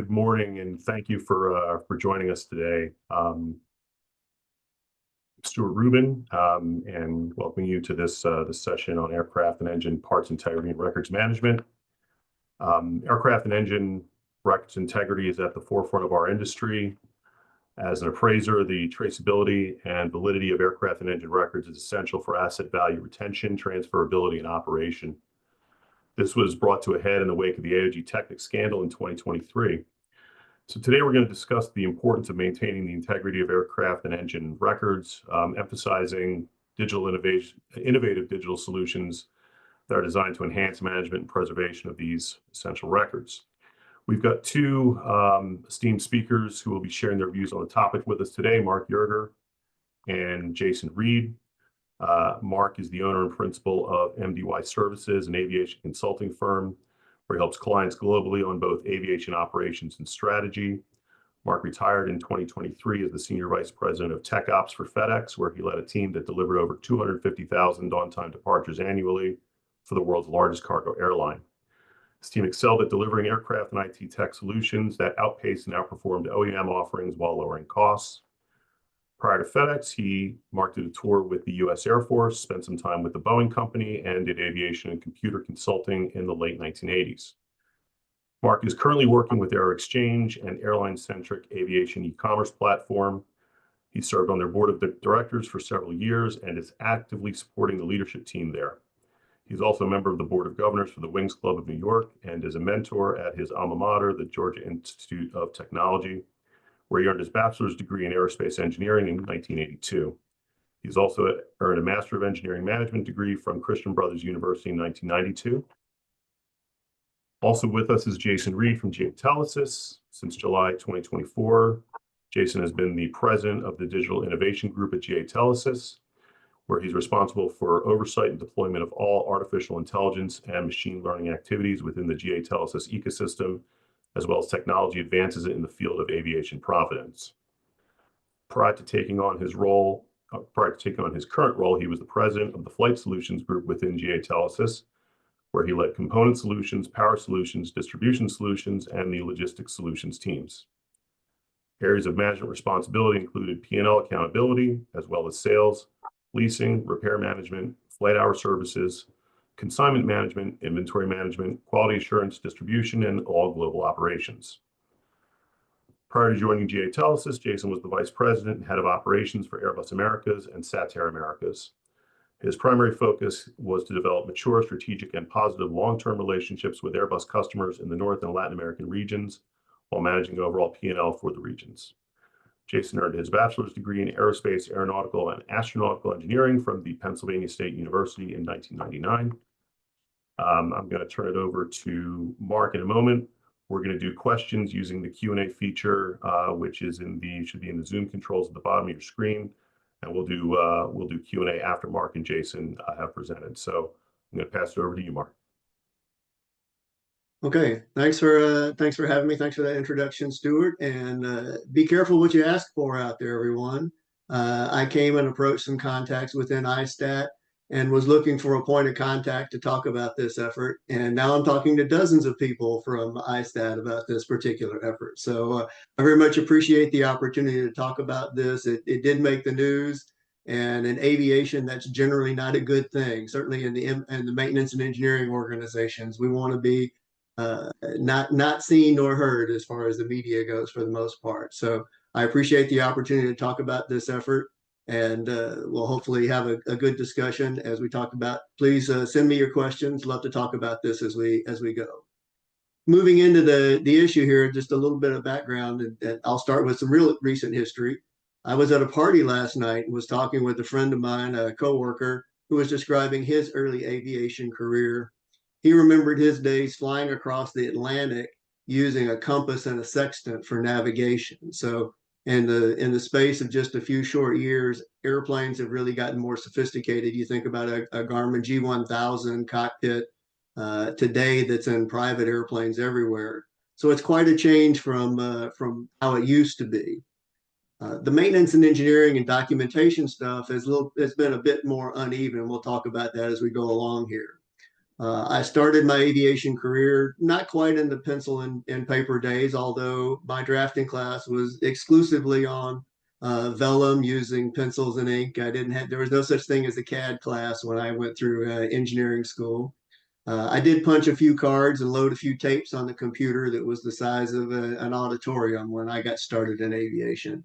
Good morning, and thank you for joining us today. Stuart Rubin, and welcome you to this session on aircraft and engine parts integrity and records management. Aircraft and engine records integrity is at the forefront of our industry. As an appraiser, the traceability and validity of aircraft and engine records is essential for asset value retention, transferability, and operation. This was brought to a head in the wake of the AOG Technic scandal in 2023. So today we're going to discuss the importance of maintaining the integrity of aircraft and engine records, emphasizing innovative digital solutions that are designed to enhance management and preservation of these essential records. We've got two esteemed speakers who will be sharing their views on the topic with us today, Mark Yerger and Jason Reed. Mark is the owner and principal of MDY Services, an aviation consulting firm where he helps clients globally on both aviation operations and strategy. Mark retired in 2023 as the Senior Vice President of Tech Ops for FedEx, where he led a team that delivered over 250,000 on-time departures annually for the world's largest cargo airline. His team excelled at delivering aircraft and IT tech solutions that outpaced and outperformed OEM offerings while lowering costs. Prior to FedEx, Mark did a tour with the U.S. Air Force, spent some time with the Boeing Company, and did aviation and computer consulting in the late 1980s. Mark is currently working with Air Exchange, an airline-centric aviation e-commerce platform. He served on their board of directors for several years and is actively supporting the leadership team there. He's also a member of the Board of Governors for the Wings Club of New York and is a mentor at his alma mater, the Georgia Institute of Technology, where he earned his bachelor's degree in aerospace engineering in 1982. He's also earned a Master of Engineering Management degree from Christian Brothers University in 1992. Also with us is Jason Reed from GA Telesis. Since July 2024, Jason has been the president of the Digital Innovation Group at GA Telesis, where he's responsible for oversight and deployment of all artificial intelligence and machine learning activities within the GA Telesis ecosystem, as well as technology advances in the field of aviation provenance. Prior to taking on his current role, he was the president of the Flight Solutions Group within GA Telesis, where he led component solutions, power solutions, distribution solutions, and the logistics solutions teams. Areas of management responsibility included P&L accountability, as well as sales, leasing, repair management, flight hour services, consignment management, inventory management, quality assurance, distribution, and all global operations. Prior to joining GA Telesis, Jason was the vice president and head of operations for Airbus Americas and Satair Americas. His primary focus was to develop mature, strategic, and positive long-term relationships with Airbus customers in the North and Latin American regions, while managing overall P&L for the regions. Jason earned his bachelor's degree in aerospace, aeronautical, and astronautical engineering from the Pennsylvania State University in 1999. I'm going to turn it over to Mark in a moment. We're going to do questions using the Q&A feature, which should be in the Zoom controls at the bottom of your screen, and we'll do Q&A after Mark and Jason have presented. So I'm going to pass it over to you, Mark. Okay, thanks for having me. Thanks for that introduction, Stuart. And be careful what you ask for out there, everyone. I came and approached some contacts within ISTAT and was looking for a point of contact to talk about this effort. And now I'm talking to dozens of people from ISTAT about this particular effort. So I very much appreciate the opportunity to talk about this. It did make the news, and in aviation, that's generally not a good thing. Certainly in the maintenance and engineering organizations, we want to be not seen nor heard as far as the media goes for the most part. So I appreciate the opportunity to talk about this effort, and we'll hopefully have a good discussion as we talk about. Please send me your questions. Love to talk about this as we go. Moving into the issue here, just a little bit of background, and I'll start with some real recent history. I was at a party last night and was talking with a friend of mine, a coworker, who was describing his early aviation career. He remembered his days flying across the Atlantic using a compass and a sextant for navigation. So in the space of just a few short years, airplanes have really gotten more sophisticated. You think about a Garmin G1000 cockpit today that's in private airplanes everywhere. So it's quite a change from how it used to be. The maintenance and engineering and documentation stuff has been a bit more uneven. We'll talk about that as we go along here. I started my aviation career not quite in the pencil and paper days, although my drafting class was exclusively on vellum using pencils and ink. There was no such thing as a CAD class when I went through engineering school. I did punch a few cards and load a few tapes on the computer that was the size of an auditorium when I got started in aviation.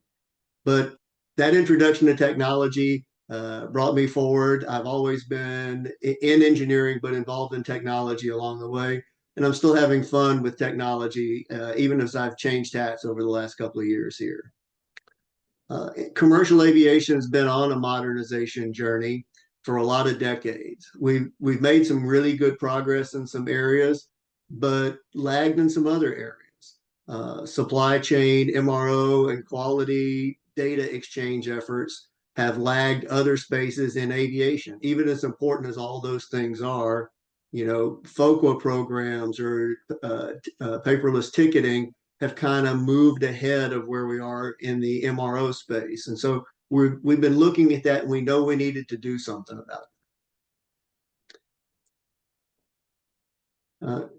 But that introduction to technology brought me forward. I've always been in engineering, but involved in technology along the way. And I'm still having fun with technology, even as I've changed hats over the last couple of years here. Commercial aviation has been on a modernization journey for a lot of decades. We've made some really good progress in some areas, but lagged in some other areas. Supply chain, MRO, and quality data exchange efforts have lagged other spaces in aviation. Even as important as all those things are, FOQA programs or paperless ticketing have kind of moved ahead of where we are in the MRO space. And so we've been looking at that and we know we needed to do something about it.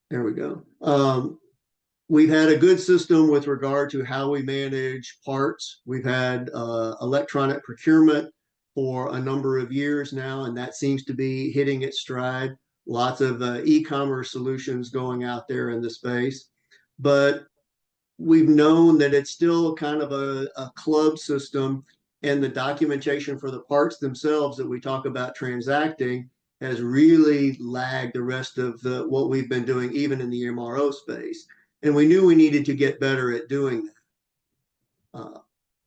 There we go. We've had a good system with regard to how we manage parts. We've had electronic procurement for a number of years now, and that seems to be hitting its stride. Lots of e-commerce solutions going out there in the space. But we've known that it's still kind of a club system, and the documentation for the parts themselves that we talk about transacting has really lagged the rest of what we've been doing, even in the MRO space. And we knew we needed to get better at doing that.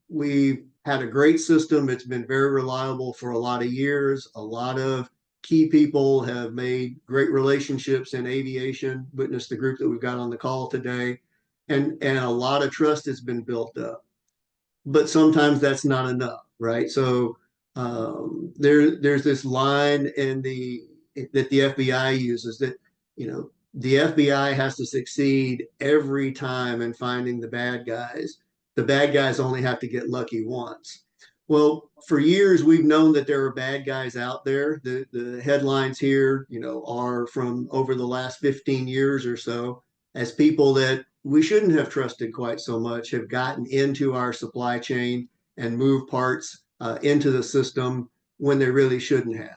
We've had a great system. It's been very reliable for a lot of years. A lot of key people have made great relationships in aviation, witness the group that we've got on the call today, and a lot of trust has been built up. But sometimes that's not enough, right? So there's this line that the FBI uses that the FBI has to succeed every time in finding the bad guys. The bad guys only have to get lucky once. Well, for years we've known that there are bad guys out there. The headlines here, are from over the last 15 years or so, as people that we shouldn't have trusted quite so much have gotten into our supply chain and moved parts into the system when they really shouldn't have.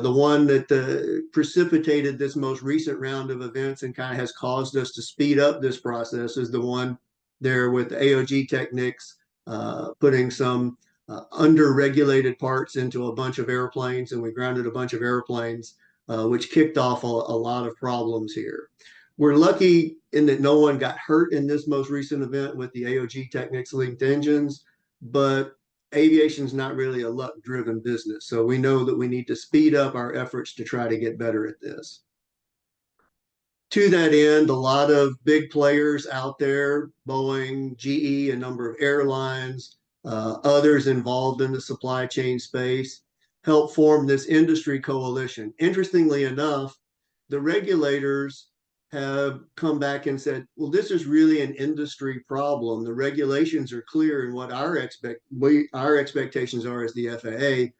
The one that precipitated this most recent round of events and kind of has caused us to speed up this process is the one there with the AOG Technics putting some under-regulated parts into a bunch of airplanes, and we grounded a bunch of airplanes, which kicked off a lot of problems here. We're lucky in that no one got hurt in this most recent event with the AOG Technics linked engines, but aviation's not really a luck-driven business. So we know that we need to speed up our efforts to try to get better at this. To that end, a lot of big players out there, Boeing, GE, a number of airlines, others involved in the supply chain space, help form this industry coalition. Interestingly enough, the regulators have come back and said, well, this is really an industry problem. The regulations are clear in what our expectations are as the FAA.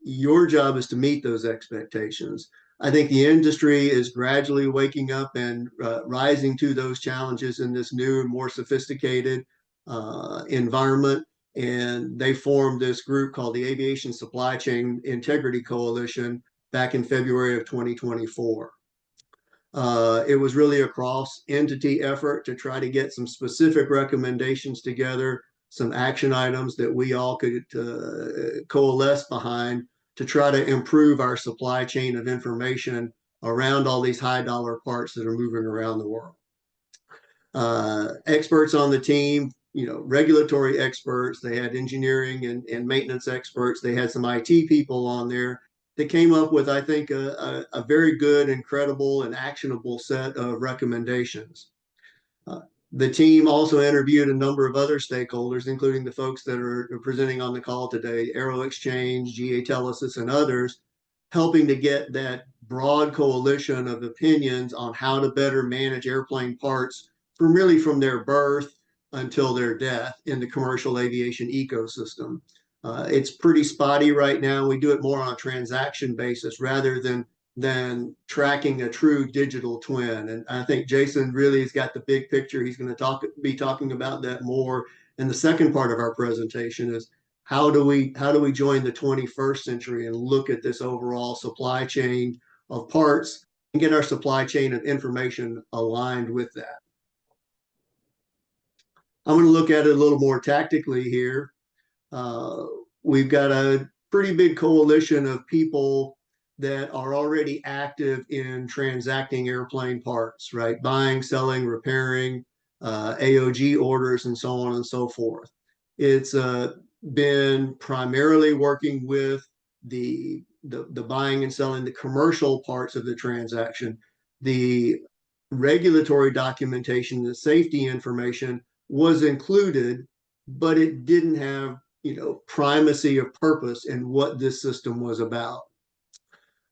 Your job is to meet those expectations. I think the industry is gradually waking up and rising to those challenges in this new and more sophisticated environment. And they formed this group called the Aviation Supply Chain Integrity Coalition back in February of 2024. It was really a cross-entity effort to try to get some specific recommendations together, some action items that we all could coalesce behind to try to improve our supply chain of information around all these high-dollar parts that are moving around the world. Experts on the team, regulatory experts, they had engineering and maintenance experts, they had some IT people on there that came up with, I think, a very good and credible and actionable set of recommendations. The team also interviewed a number of other stakeholders, including the folks that are presenting on the call today, Aero Exchange, GA Telesis, and others, helping to get that broad coalition of opinions on how to better manage airplane parts from their birth until their death in the commercial aviation ecosystem. It's pretty spotty right now. We do it more on a transaction basis rather than tracking a true digital twin. And I think Jason really has got the big picture. He's going to be talking about that more. And the second part of our presentation is how do we join the 21st century and look at this overall supply chain of parts and get our supply chain of information aligned with that. I'm going to look at it a little more tactically here. Uh, we've got a pretty big coalition of people that are already active in transacting airplane parts, right? Buying, selling, repairing, AOG orders, and so on and so forth. It's been primarily working with the buying and selling the commercial parts of the transaction. The regulatory documentation, the safety information was included, but it didn't have primacy of purpose in what this system was about.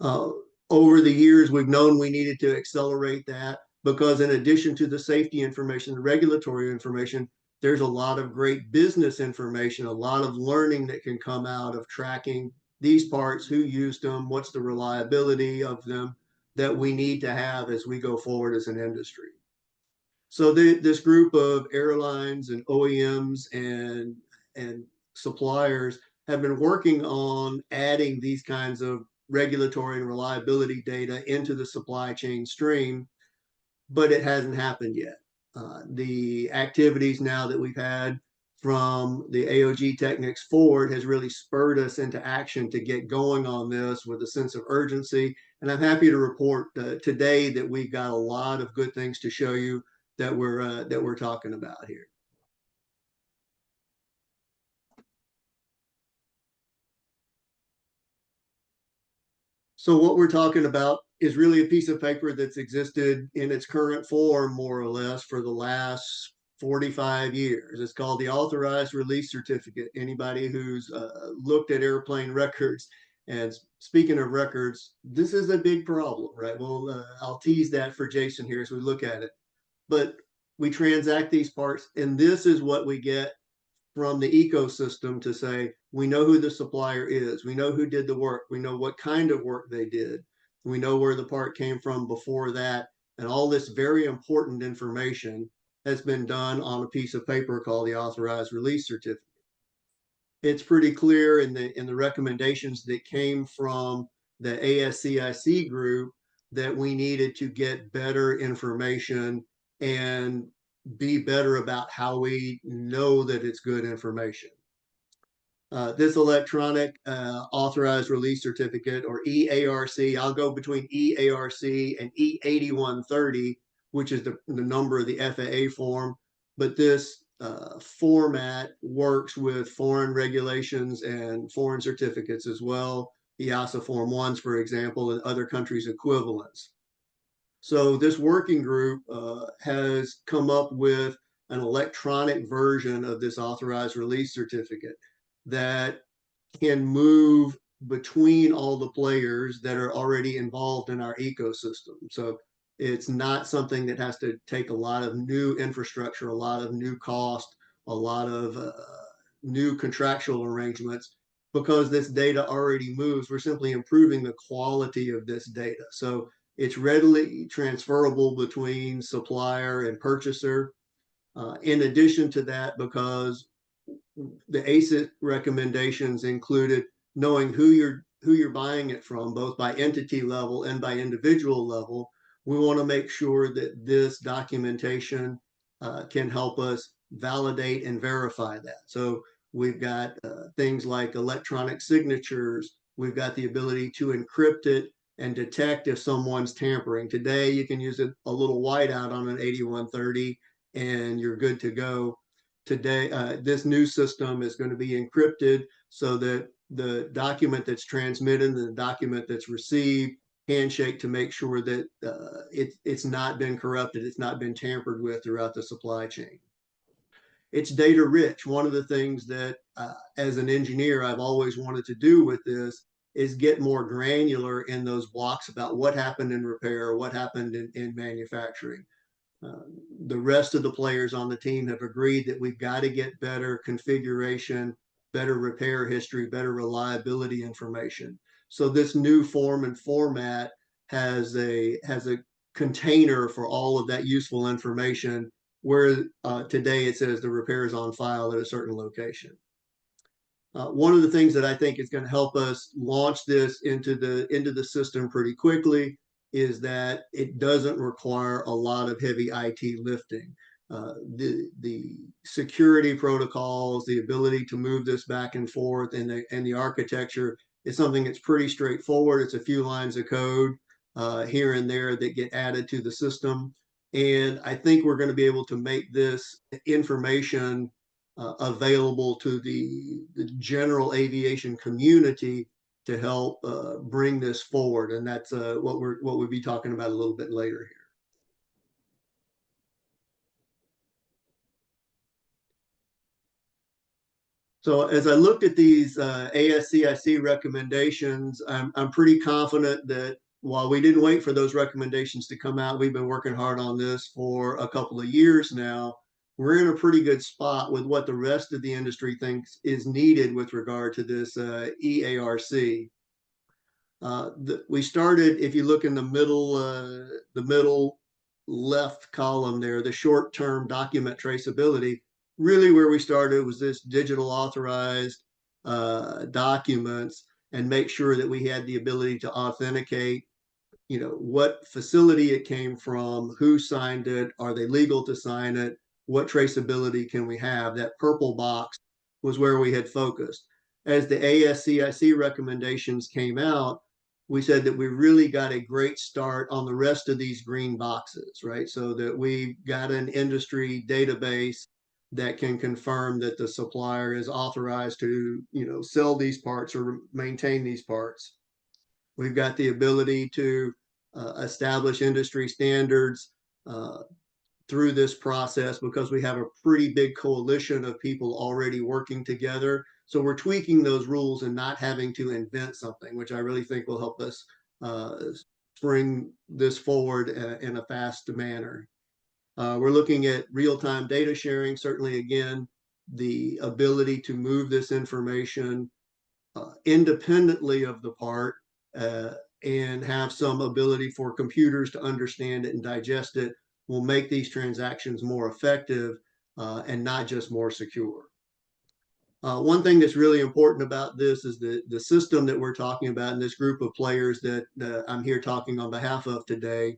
Uh, Over the years, we've known we needed to accelerate that because, in addition to the safety information, the regulatory information, there's a lot of great business information, a lot of learning that can come out of tracking these parts, who used them, what's the reliability of them that we need to have as we go forward as an industry. So this group of airlines and OEMs and suppliers have been working on adding these kinds of regulatory and reliability data into the supply chain stream, but it hasn't happened yet. The activities now that we've had from the AOG Technics forward has really spurred us into action to get going on this with a sense of urgency. And I'm happy to report today that we've got a lot of good things to show you that we're talking about here. So what we're talking about is really a piece of paper that's existed in its current form, more or less, for the last 45 years. It's called the Authorized Release Certificate. Anybody who's looked at airplane records, and speaking of records, this is a big problem, right? Well, I'll tease that for Jason here as we look at it. But we transact these parts, and this is what we get from the ecosystem to say, we know who the supplier is, we know who did the work, we know what kind of work they did, we know where the part came from before that, and all this very important information has been done on a piece of paper called the Authorized Release Certificate. It's pretty clear in the recommendations that came from the ASCIC group that we needed to get better information and be better about how we know that it's good information. This electronic authorized release certificate, or EARC, I'll go between EARC and E8130, which is the number of the FAA form. But this format works with foreign regulations and foreign certificates as well, EASA Form 1s, for example, and other countries' equivalents. So this working group has come up with an electronic version of this authorized release certificate that can move between all the players that are already involved in our ecosystem. So it's not something that has to take a lot of new infrastructure, a lot of new cost, a lot of new contractual arrangements, because this data already moves. We're simply improving the quality of this data. So it's readily transferable between supplier and purchaser. In addition to that, because the ACIT recommendations included knowing who you're buying it from, both by entity level and by individual level. We want to make sure that this documentation can help us validate and verify that. So we've got things like electronic signatures. We've got the ability to encrypt it and detect if someone's tampering. Today, you can use a little whiteout on an 8130 and you're good to go. Today, this new system is going to be encrypted so that the document that's transmitted and the document that's received handshake to make sure that it's not been corrupted, it's not been tampered with throughout the supply chain. It's data rich. One of the things that as an engineer I've always wanted to do with this is get more granular in those blocks about what happened in repair, what happened in manufacturing. The rest of the players on the team have agreed that we've got to get better configuration better repair history, better reliability information. So this new form and format has a container for all of that useful information, where today it says the repair is on file at a certain location. One of the things that I think is going to help us launch this into the system pretty quickly is that it doesn't require a lot of heavy IT lifting. The security protocols, the ability to move this back and forth, and the architecture is something that's pretty straightforward. It's a few lines of code here and there that get added to the system, and I think we're going to be able to make this information available to the general aviation community to help bring this forward, and that's what we'll be talking about a little bit later here. So as I looked at these ASCIC recommendations, I'm pretty confident that while we didn't wait for those recommendations to come out, we've been working hard on this for a couple of years now. We're in a pretty good spot with what the rest of the industry thinks is needed with regard to this EARC. We started, if you look in the middle left column there, the short-term document traceability, really where we started was this digital authorized documents, and make sure that we had the ability to authenticate, what facility it came from, who signed it, are they legal to sign it, what traceability can we have. That purple box was where we had focused. As the ASCIC recommendations came out, we said that we really got a great start on the rest of these green boxes, right? So that we got an industry database that can confirm that the supplier is authorized to, sell these parts or maintain these parts. We've got the ability to establish industry standards through this process, because we have a pretty big coalition of people already working together. So we're tweaking those rules and not having to invent something, which I really think will help us bring this forward in a fast manner. We're looking at real-time data sharing. Certainly, again, the ability to move this information independently of the part and have some ability for computers to understand it and digest it will make these transactions more effective and not just more secure. One thing that's really important about this is the system that we're talking about, and this group of players that I'm here talking on behalf of today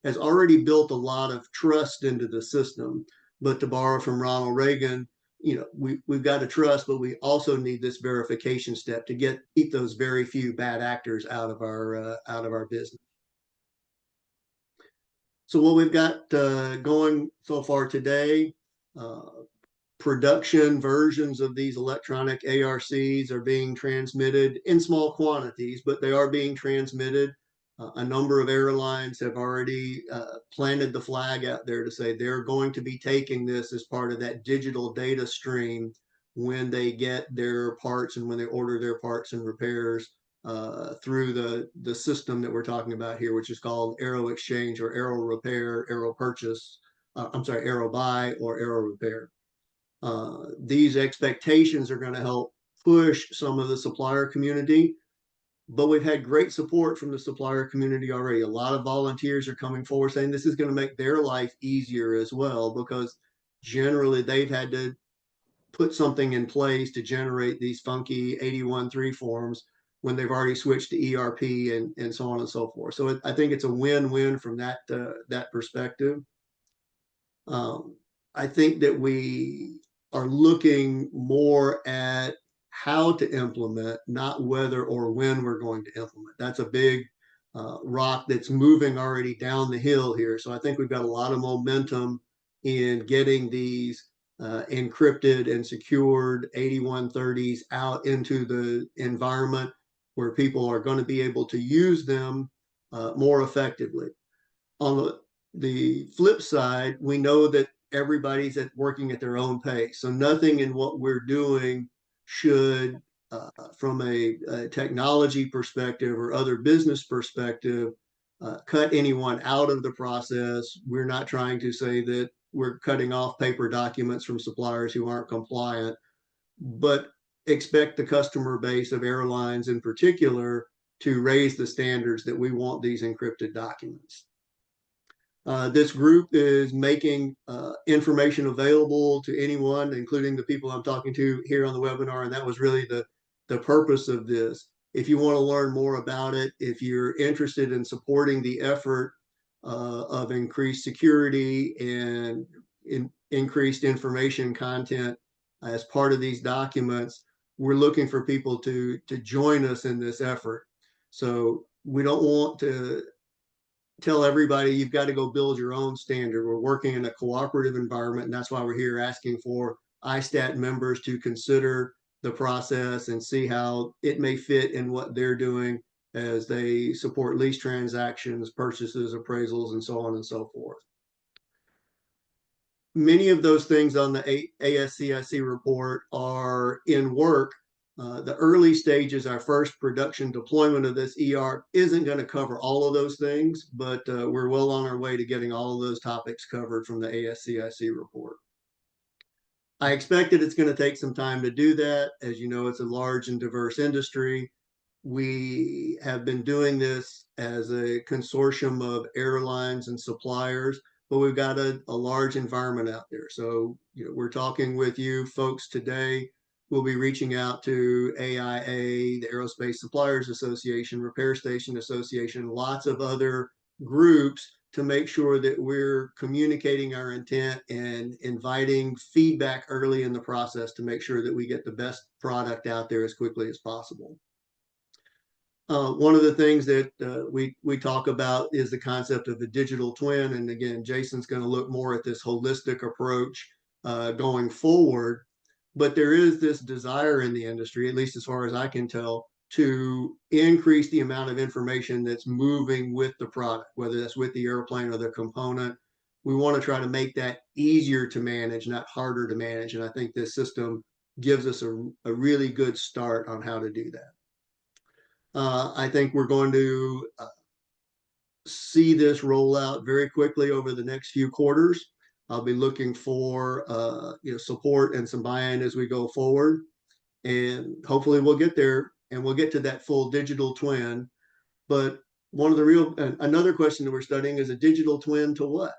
has already built a lot of trust into the system. But to borrow from Ronald Reagan, we've got to trust, but we also need this verification step to keep those very few bad actors out of our business. So what we've got going so far today, production versions of these electronic ARCs are being transmitted in small quantities, but they are being transmitted. A number of airlines have already planted the flag out there to say they're going to be taking this as part of that digital data stream when they get their parts and when they order their parts and repairs through the system that we're talking about here, which is called Aero Exchange or Aero Repair, Aero Purchase, Aero Buy or Aero Repair. These expectations are going to help push some of the supplier community, but we've had great support from the supplier community already. A lot of volunteers are coming forward saying this is going to make their life easier as well, because generally they've had to put something in place to generate these funky 81.3 forms when they've already switched to ERP and so on and so forth. So I think it's a win-win from that perspective. I think that we are looking more at how to implement, not whether or when we're going to implement. That's a big rock that's moving already down the hill here. So I think we've got a lot of momentum in getting these encrypted and secured 8130s out into the environment where people are going to be able to use them more effectively. On the flip side, we know that everybody's working at their own pace. So nothing in what we're doing should, from a technology perspective or other business perspective, cut anyone out of the process. We're not trying to say that we're cutting off paper documents from suppliers who aren't compliant, but expect the customer base of airlines in particular to raise the standards that we want these encrypted documents. This group is making information available to anyone, including the people I'm talking to here on the webinar, and that was really the purpose of this. If you want to learn more about it, if you're interested in supporting the effort of increased security and increased information content as part of these documents, we're looking for people to join us in this effort. So we don't want to tell everybody you've got to go build your own standard. We're working in a cooperative environment, and that's why we're here asking for ISTAT members to consider the process and see how it may fit in what they're doing as they support lease transactions, purchases, appraisals, and so on and so forth. Many of those things on the ASCIC report are in work. The early stages, our first production deployment of this ER isn't going to cover all of those things, but we're well on our way to getting all of those topics covered from the ASCIC report. I expect that it's going to take some time to do that. As you know, it's a large and diverse industry. We have been doing this as a consortium of airlines and suppliers, but we've got a large environment out there. So, we're talking with you folks today. We'll be reaching out to AIA, the Aerospace Suppliers Association, Repair Station Association, lots of other groups to make sure that we're communicating our intent and inviting feedback early in the process to make sure that we get the best product out there as quickly as possible. One of the things that we talk about is the concept of the digital twin. And again, Jason's going to look more at this holistic approach going forward. But there is this desire in the industry, at least as far as I can tell, to increase the amount of information that's moving with the product, whether that's with the airplane or the component. We want to try to make that easier to manage, not harder to manage. And I think this system gives us a really good start on how to do that. I think we're going to see this roll out very quickly over the next few quarters. I'll be looking for support and some buy-in as we go forward, and hopefully we'll get there and we'll get to that full digital twin. But another question that we're studying is a digital twin to what?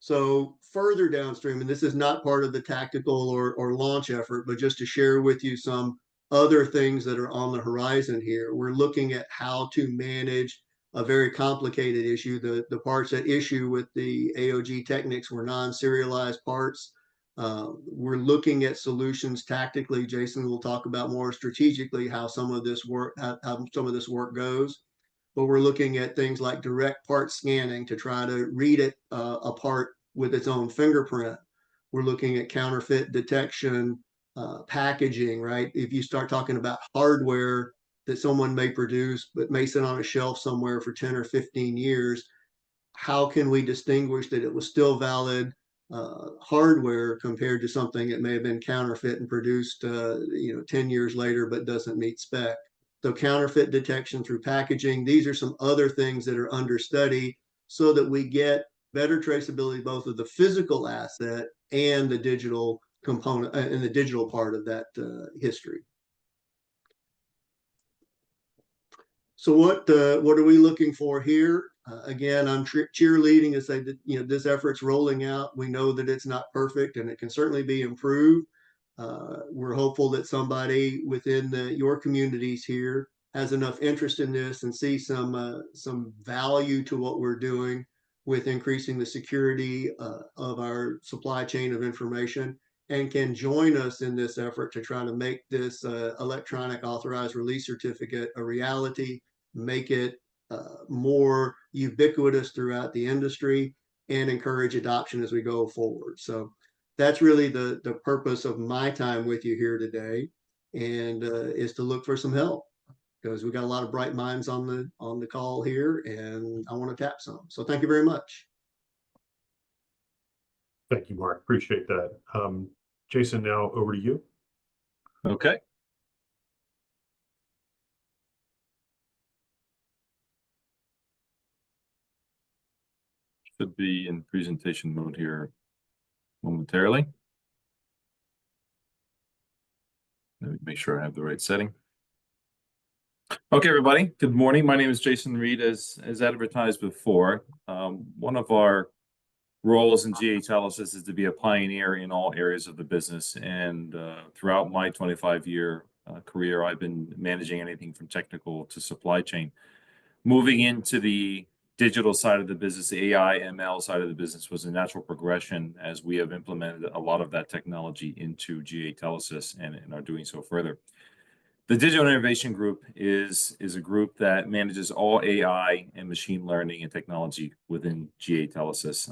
So further downstream, and this is not part of the tactical or launch effort, but just to share with you some other things that are on the horizon here. We're looking at how to manage a very complicated issue. The parts at issue with the AOG Technics were non-serialized parts. We're looking at solutions tactically. Jason will talk about more strategically how some of this work goes. But we're looking at things like direct part scanning to try to read it apart with its own fingerprint. We're looking at counterfeit detection, packaging, right? If you start talking about hardware that someone may produce but may sit on a shelf somewhere for 10 or 15 years, how can we distinguish that it was still valid hardware compared to something that may have been counterfeit and produced 10 years later but doesn't meet spec? So counterfeit detection through packaging, these are some other things that are under study so that we get better traceability both of the physical asset and the digital component and the digital part of that history. So what are we looking for here? Again, I'm cheerleading to say that this effort's rolling out. We know that it's not perfect and it can certainly be improved. We're hopeful that somebody within your communities here has enough interest in this and see some value to what we're doing with increasing the security of our supply chain of information, and can join us in this effort to try to make this electronic authorized release certificate a reality, make it more ubiquitous throughout the industry, and encourage adoption as we go forward. So that's really the purpose of my time with you here today, and is to look for some help, because we got a lot of bright minds on the call here, and I want to tap some. So thank you very much. Thank you, Mark. Appreciate that. Jason, now over to you. Okay. Should be in presentation mode here momentarily. Let me make sure I have the right setting. Okay, everybody. Good morning. My name is Jason Reed. As advertised before, one of our roles in GA Telesis is to be a pioneer in all areas of the business. And throughout my 25-year career, I've been managing anything from technical to supply chain. Moving into the digital side of the business, the AI, ML side of the business was a natural progression as we have implemented a lot of that technology into GA Telesis and are doing so further. The Digital Innovation Group is a group that manages all AI and machine learning and technology within GA Telesis.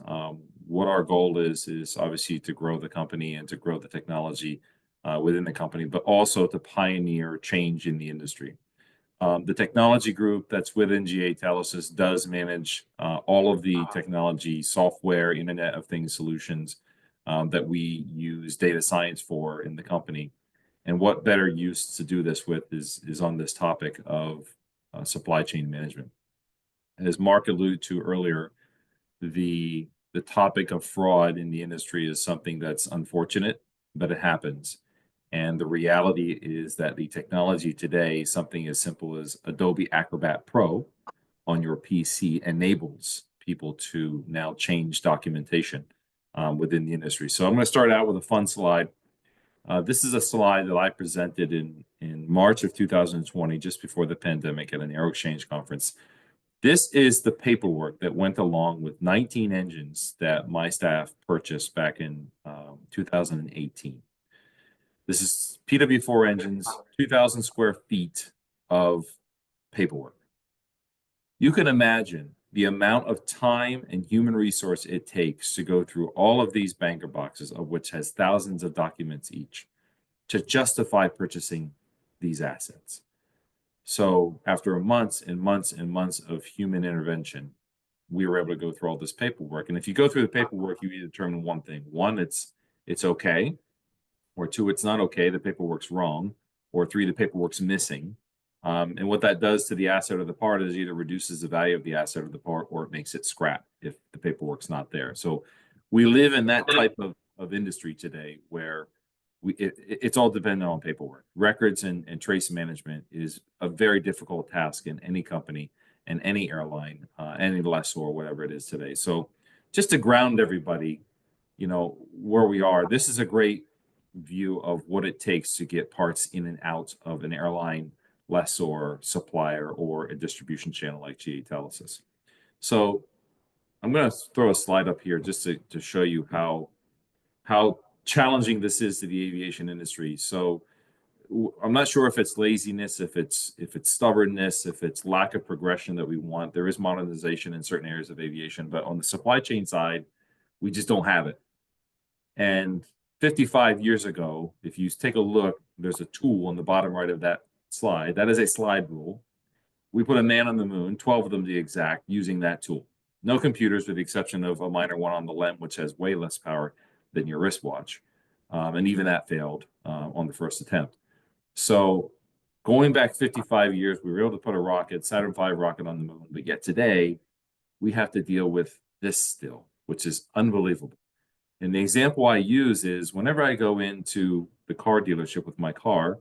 What our goal is obviously to grow the company and to grow the technology within the company, but also to pioneer change in the industry. The technology group that's within GA Telesis does manage all of the technology, software, Internet of Things solutions that we use data science for in the company. And what better use to do this with is on this topic of supply chain management. As Mark alluded to earlier, the topic of fraud in the industry is something that's unfortunate, but it happens. And the reality is that the technology today, something as simple as Adobe Acrobat Pro on your PC, enables people to now change documentation within the industry. So I'm going to start out with a fun slide. This is a slide that I presented in March of 2020, just before the pandemic, at an Aero Exchange conference. This is the paperwork that went along with 19 engines that my staff purchased back in 2018. This is PW4 engines, 2,000 square feet of paperwork. You can imagine the amount of time and human resource it takes to go through all of these banker boxes, of which has thousands of documents each, to justify purchasing these assets. So after months and months and months of human intervention, we were able to go through all this paperwork. And if you go through the paperwork, you determine one thing. One, it's okay. Or two, it's not okay, the paperwork's wrong. Or three, the paperwork's missing. And what that does to the asset or the part is either reduces the value of the asset or the part, or it makes it scrap if the paperwork's not there. So we live in that type of industry today where it's all dependent on paperwork. Records and trace management is a very difficult task in any company and any airline, any lessor, whatever it is today. So just to ground everybody, where we are, this is a great view of what it takes to get parts in and out of an airline, lessor, supplier, or a distribution channel like GA Telesis. So I'm going to throw a slide up here just to show you how challenging this is to the aviation industry. So I'm not sure if it's laziness, if it's stubbornness, if it's lack of progression that we want. There is modernization in certain areas of aviation, but on the supply chain side, we just don't have it. And 55 years ago, if you take a look, there's a tool on the bottom right of that slide. That is a slide rule. We put a man on the moon, 12 of them to be exact, using that tool. No computers, with the exception of a minor one on the LEM, which has way less power than your wristwatch. And even that failed on the first attempt. So going back 55 years, we were able to put a rocket, Saturn V rocket, on the moon. But yet today, we have to deal with this still, which is unbelievable. And the example I use is whenever I go into the car dealership with my car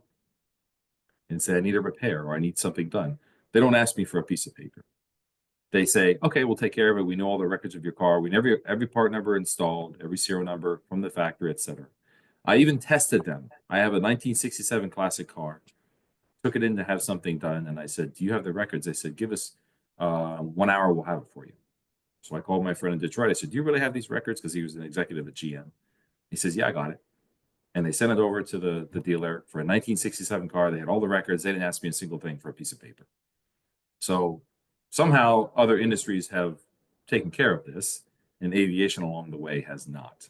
and say I need a repair or I need something done, they don't ask me for a piece of paper. They say, okay, we'll take care of it. We know all the records of your car. We know every part number installed, every serial number from the factory, etc. I even tested them. I have a 1967 classic car. Took it in to have something done, and I said, do you have the records? They said, give us 1 hour, we'll have it for you. So I called my friend in Detroit. I said, do you really have these records? Because he was an executive at GM. He says, yeah, I got it. And they sent it over to the dealer for a 1967 car. They had all the records. They didn't ask me a single thing for a piece of paper. So somehow other industries have taken care of this, and aviation along the way has not.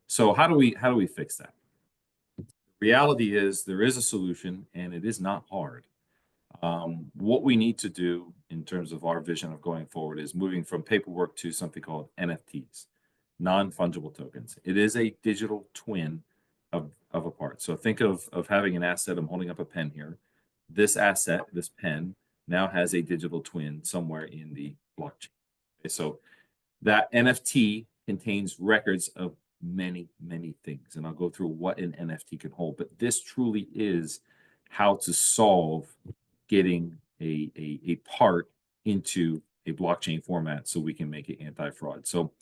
So how do we fix that? Reality is there is a solution, and it is not hard. What we need to do in terms of our vision of going forward is moving from paperwork to something called NFTs, non-fungible tokens. It is a digital twin of a part. So think of having an asset. I'm holding up a pen here. This asset, this pen, now has a digital twin somewhere in the blockchain. Okay, so that NFT contains records of many, many things. And I'll go through what an NFT can hold. But this truly is how to solve getting a part into a blockchain format so we can make it anti-fraud. So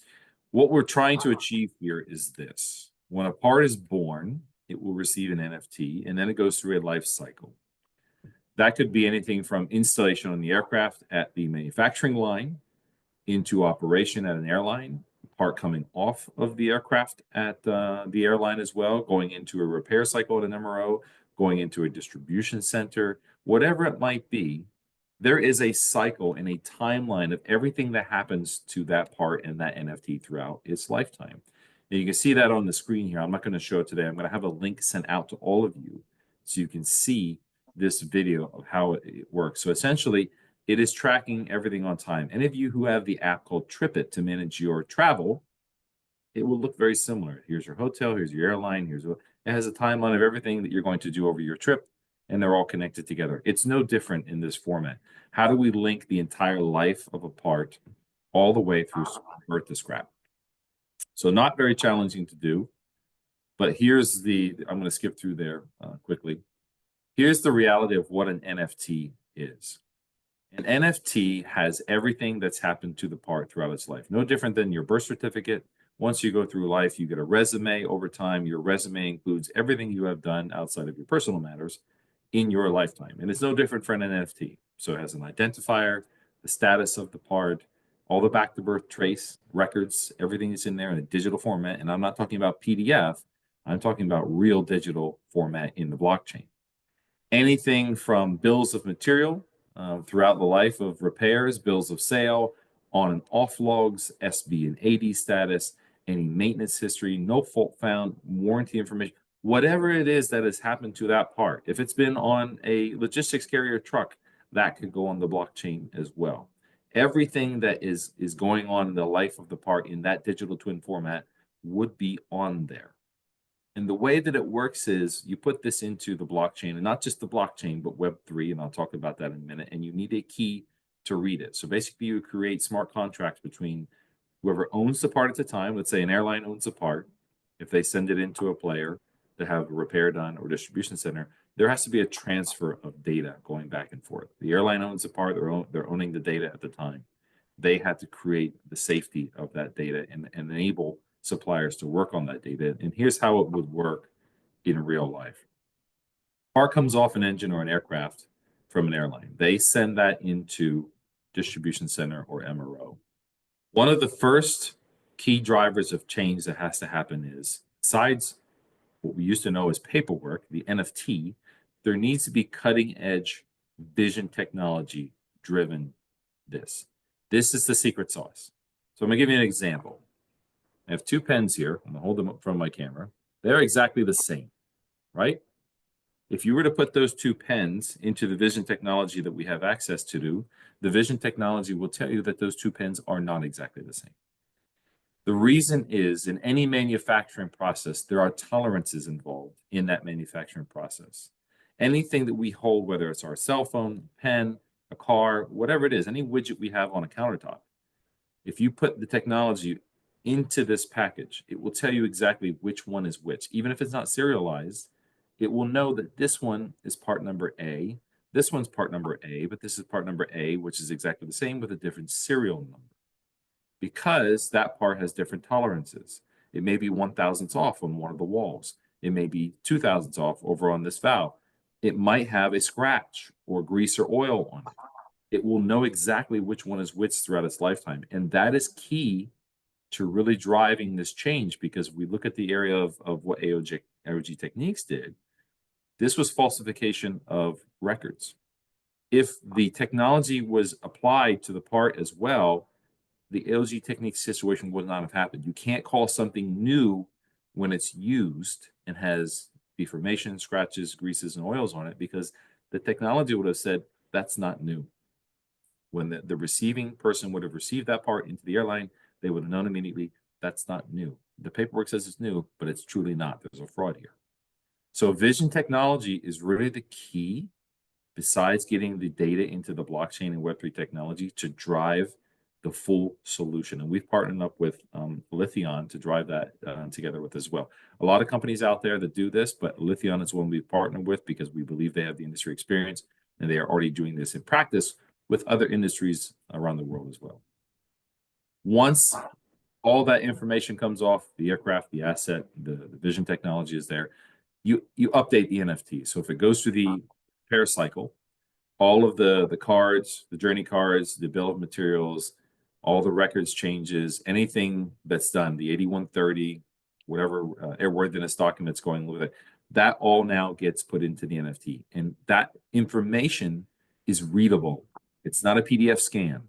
what we're trying to achieve here is this. When a part is born, it will receive an NFT, and then it goes through a life cycle. That could be anything from installation on the aircraft at the manufacturing line, into operation at an airline, part coming off of the aircraft at the airline as well, going into a repair cycle at an MRO, going into a distribution center, whatever it might be. There is a cycle and a timeline of everything that happens to that part and that NFT throughout its lifetime. And you can see that on the screen here. I'm not going to show it today. I'm going to have a link sent out to all of you so you can see this video of how it works. So essentially, it is tracking everything on time. Any of you who have the app called TripIt to manage your travel, it will look very similar. Here's your hotel, here's your airline, it has a timeline of everything that you're going to do over your trip, and they're all connected together. It's no different in this format. How do we link the entire life of a part all the way through birth to scrap? So not very challenging to do, but here's I'm going to skip through there quickly. Here's the reality of what an NFT is. An NFT has everything that's happened to the part throughout its life. No different than your birth certificate. Once you go through life, you get a resume over time. Your resume includes everything you have done outside of your personal matters in your lifetime. And it's no different for an NFT. So it has an identifier, the status of the part, all the back to birth trace records, everything is in there in a digital format. And I'm not talking about PDF. I'm talking about real digital format in the blockchain. Anything from bills of material throughout the life of repairs, bills of sale, on and off logs, SB and AD status, any maintenance history, no fault found, warranty information, whatever it is that has happened to that part. If it's been on a logistics carrier truck, that could go on the blockchain as well. Everything that is going on in the life of the part in that digital twin format would be on there. And the way that it works is you put this into the blockchain, and not just the blockchain, but Web3, and I'll talk about that in a minute, and you need a key to read it. So basically, you create smart contracts between whoever owns the part at the time. Let's say an airline owns a part. If they send it into a player to have a repair done or distribution center, there has to be a transfer of data going back and forth. The airline owns the part, they're owning the data at the time. They had to create the safety of that data and enable suppliers to work on that data. And here's how it would work in real life. Part comes off an engine or an aircraft from an airline. They send that into distribution center or MRO. One of the first key drivers of change that has to happen is, besides what we used to know as paperwork, the NFT, there needs to be cutting edge vision technology driven this. This is the secret sauce. So I'm gonna give you an example. I have two pens here. I'm gonna hold them up from my camera. They're exactly the same, right? If you were to put those two pens into the vision technology that we have access to, the vision technology will tell you that those two pens are not exactly the same. The reason is, in any manufacturing process, there are tolerances involved in that manufacturing process. Anything that we hold, whether it's our cell phone, pen, a car, whatever it is, any widget we have on a countertop, if you put the technology into this package, it will tell you exactly which one is which. Even if it's not serialized, it will know that this one is part number A, this one's part number A, but this is part number A, which is exactly the same with a different serial number. Because that part has different tolerances. It may be 1/1000th off on one of the walls. It may be 2/1000th off over on this valve. It might have a scratch or grease or oil on it. It will know exactly which one is which throughout its lifetime. And that is key to really driving this change, because we look at the area of what AOG Techniques did. This was falsification of records. If the technology was applied to the part as well, the AOG Techniques situation would not have happened. You can't call something new when it's used and has deformation, scratches, greases, and oils on it, because the technology would have said that's not new. When the receiving person would have received that part into the airline, they would have known immediately that's not new. The paperwork says it's new, but it's truly not. There's a fraud here. So vision technology is really the key, besides getting the data into the blockchain and Web3 technology, to drive the full solution. And we've partnered up with Lithion to drive that together with as well. A lot of companies out there that do this, but Lithion is one we've partnered with because we believe they have the industry experience and they are already doing this in practice with other industries around the world as well. Once all that information comes off the aircraft, the asset, the vision technology is there, you update the NFT. So if it goes through the repair cycle, all of the cards, the journey cards, the bill of materials, all the records changes, anything that's done, the 8130, whatever airworthiness documents going with it, that all now gets put into the NFT. And that information is readable. It's not a PDF scan.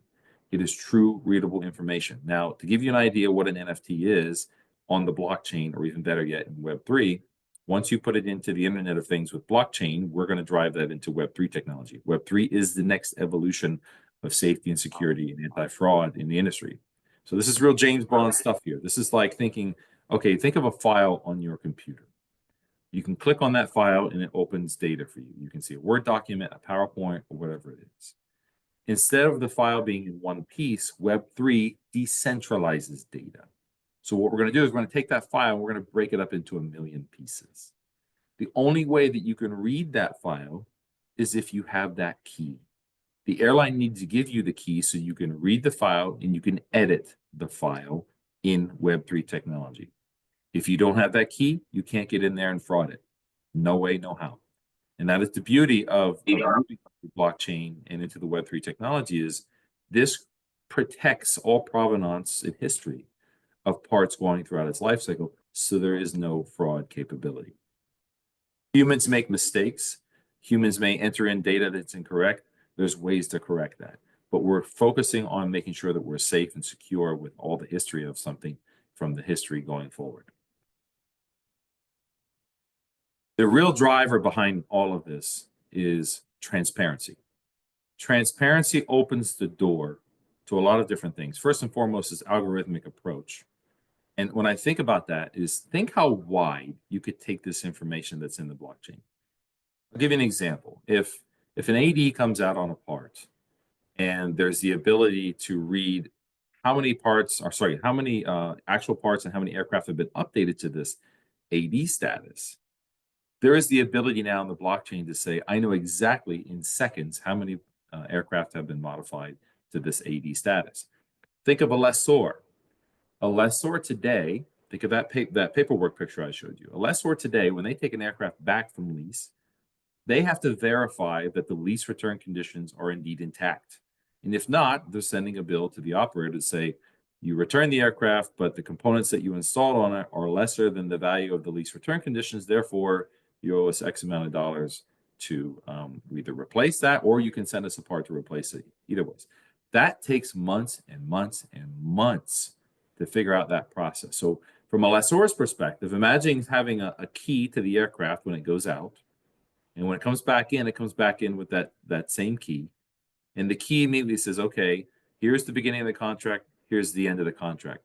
It is true readable information. Now, to give you an idea what an NFT is on the blockchain, or even better yet in Web3, once you put it into the Internet of Things with blockchain, we're going to drive that into Web3 technology. Web3 is the next evolution of safety and security and anti-fraud in the industry. So this is real James Bond stuff here. This is like thinking, okay, think of a file on your computer. You can click on that file and it opens data for you. You can see a Word document, a PowerPoint, or whatever it is. Instead of the file being in one piece, Web3 decentralizes data. So what we're going to do is we're going to take that file and we're going to break it up into 1 million pieces. The only way that you can read that file is if you have that key. The airline needs to give you the key so you can read the file and you can edit the file in Web3 technology. If you don't have that key, you can't get in there and fraud it. No way, no how. And that is the beauty of moving the blockchain and into the Web3 technology is this protects all provenance in history of parts going throughout its life cycle, so there is no fraud capability. Humans make mistakes. Humans may enter in data that's incorrect. There's ways to correct that. But we're focusing on making sure that we're safe and secure with all the history of something from the history going forward. The real driver behind all of this is transparency. Transparency opens the door to a lot of different things. First and foremost is algorithmic approach. And when I think about that is think how wide you could take this information that's in the blockchain. I'll give you an example. If an AD comes out on a part and there's the ability to read how many parts, or sorry, how many actual parts and how many aircraft have been updated to this AD status, there is the ability now in the blockchain to say, I know exactly in seconds how many aircraft have been modified to this AD status. Think of a lessor. A lessor today, think of that paperwork picture I showed you. A lessor today, when they take an aircraft back from lease, they have to verify that the lease return conditions are indeed intact. And if not, they're sending a bill to the operator to say, you return the aircraft, but the components that you installed on it are lesser than the value of the lease return conditions. Therefore, you owe us X amount of dollars to either replace that, or you can send us a part to replace it. Either ways. That takes months and months and months to figure out that process. So from a lessor's perspective, imagine having a key to the aircraft when it goes out. And when it comes back in with that same key. And the key immediately says, okay, here's the beginning of the contract, here's the end of the contract.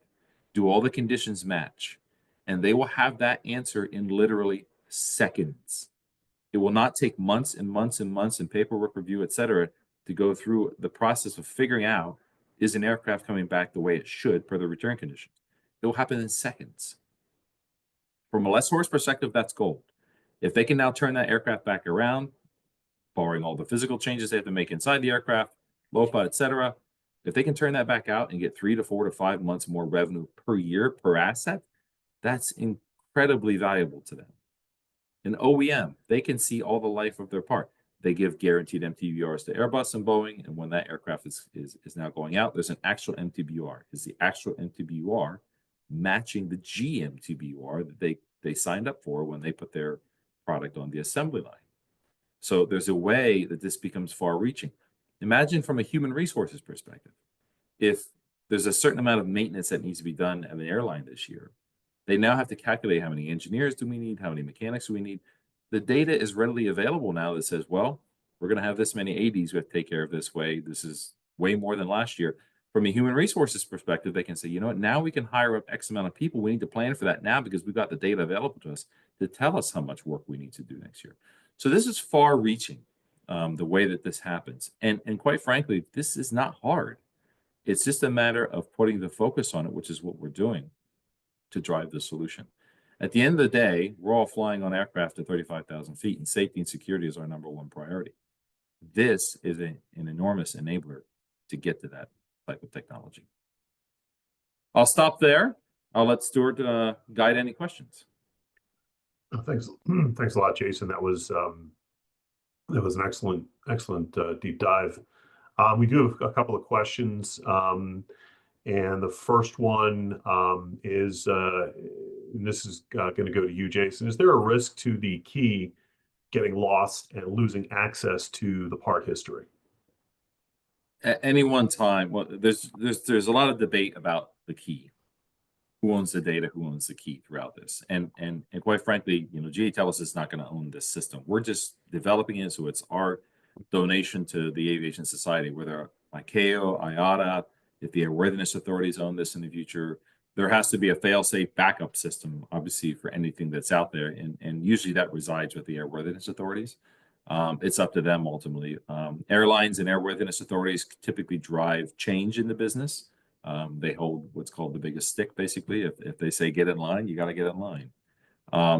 Do all the conditions match? And they will have that answer in literally seconds. It will not take months and months and months and paperwork review, et cetera, to go through the process of figuring out, is an aircraft coming back the way it should per the return conditions? It will happen in seconds. From a lessor's perspective, that's gold. If they can now turn that aircraft back around, barring all the physical changes they have to make inside the aircraft, LOPA, et cetera, if they can turn that back out and get 3 to 4 to 5 months more revenue per year per asset, that's incredibly valuable to them. An OEM, they can see all the life of their part. They give guaranteed MTBRs to Airbus and Boeing, and when that aircraft is now going out, there's an actual MTBR. Is the actual MTBR matching the GMTBR that they signed up for when they put their product on the assembly line? So there's a way that this becomes far-reaching. Imagine from a human resources perspective, if there's a certain amount of maintenance that needs to be done at an airline this year, they now have to calculate how many engineers do we need, how many mechanics do we need. The data is readily available now that says, well, we're going to have this many ADs we have to take care of this way. This is way more than last year. From a human resources perspective, they can say, you know what, now we can hire up X amount of people. We need to plan for that now because we've got the data available to us to tell us how much work we need to do next year. So this is far-reaching, the way that this happens. And quite frankly, this is not hard. It's just a matter of putting the focus on it, which is what we're doing to drive the solution. At the end of the day, we're all flying on aircraft at 35,000 feet, and safety and security is our #1 priority. This is an enormous enabler to get to that type of technology. I'll stop there. I'll let Stuart guide any questions. Thanks, thanks a lot, Jason. That was an excellent deep dive. We do have a couple of questions, and the first one is, and this is going to go to you, Jason. Is there a risk to the key getting lost and losing access to the part history? At any one time, well, there's a lot of debate about the key. Who owns the data? Who owns the key throughout this? And quite frankly, GE TELUS is not going to own this system. We're just developing it, so it's our donation to the aviation society, whether ICAO, IATA, if the airworthiness authorities own this in the future. There has to be a fail-safe backup system, obviously, for anything that's out there, and usually that resides with the airworthiness authorities. It's up to them ultimately. Airlines and airworthiness authorities typically drive change in the business. They hold what's called the biggest stick, basically. If they say get in line, you got to get in line.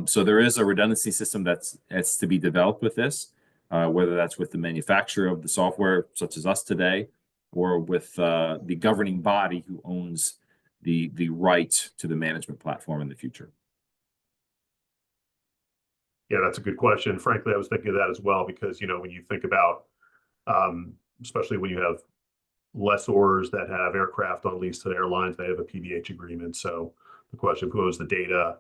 So there is a redundancy system that's to be developed with this, whether that's with the manufacturer of the software, such as us today, or with the governing body who owns the right to the management platform in the future. Yeah, that's a good question. Frankly, I was thinking of that as well, because when you think about, especially when you have lessors that have aircraft on lease to the airlines, they have a PBH agreement. So the question of who owns the data,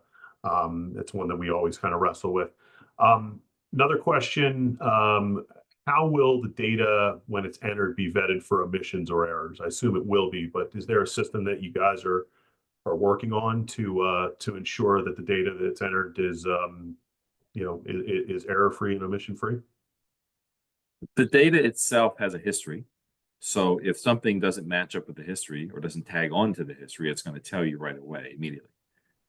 it's one that we always kind of wrestle with. Another question, how will the data, when it's entered, be vetted for omissions or errors? I assume it will be, but is there a system that you guys are working on to ensure that the data that's entered is is error-free and omission-free? The data itself has a history. So if something doesn't match up with the history or doesn't tag on to the history, it's going to tell you right away, immediately.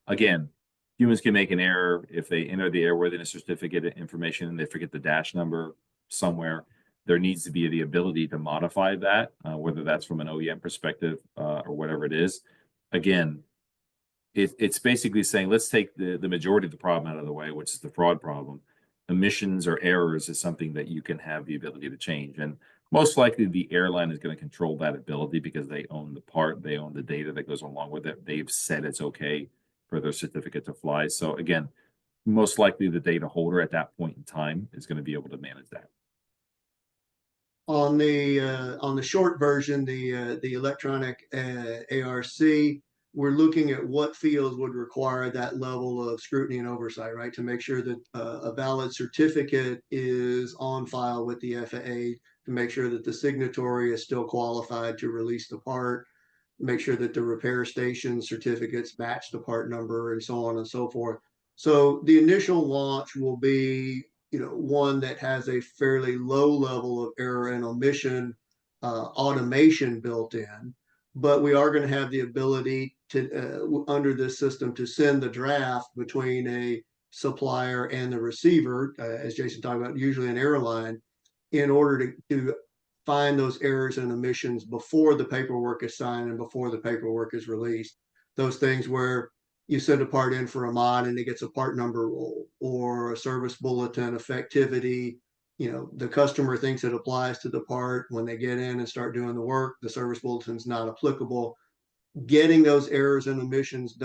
Again, humans can make an error if they enter the airworthiness certificate information and they forget the dash number somewhere. There needs to be the ability to modify that, whether that's from an OEM perspective or whatever it is. Again, it's basically saying, let's take the majority of the problem out of the way, which is the fraud problem. Omissions or errors is something that you can have the ability to change. And most likely the airline is going to control that ability because they own the part, they own the data that goes along with it. They've said it's okay for their certificate to fly. So again, most likely the data holder at that point in time is going to be able to manage that. On the short version, the electronic ARC, we're looking at what fields would require that level of scrutiny and oversight, right? To make sure that a valid certificate is on file with the FAA, to make sure that the signatory is still qualified to release the part, make sure that the repair station certificates match the part number, and so on and so forth. So the initial launch will be, one that has a fairly low level of error and omission automation built in. But we are going to have the ability to, under this system, to send the draft between a supplier and the receiver, as Jason talked about, usually an airline, in order to find those errors and omissions before the paperwork is signed and before the paperwork is released. Those things where you send a part in for a mod and it gets a part number or a service bulletin effectivity. The customer thinks it applies to the part. When they get in and start doing the work, the service bulletin is not applicable. Getting those errors and omissions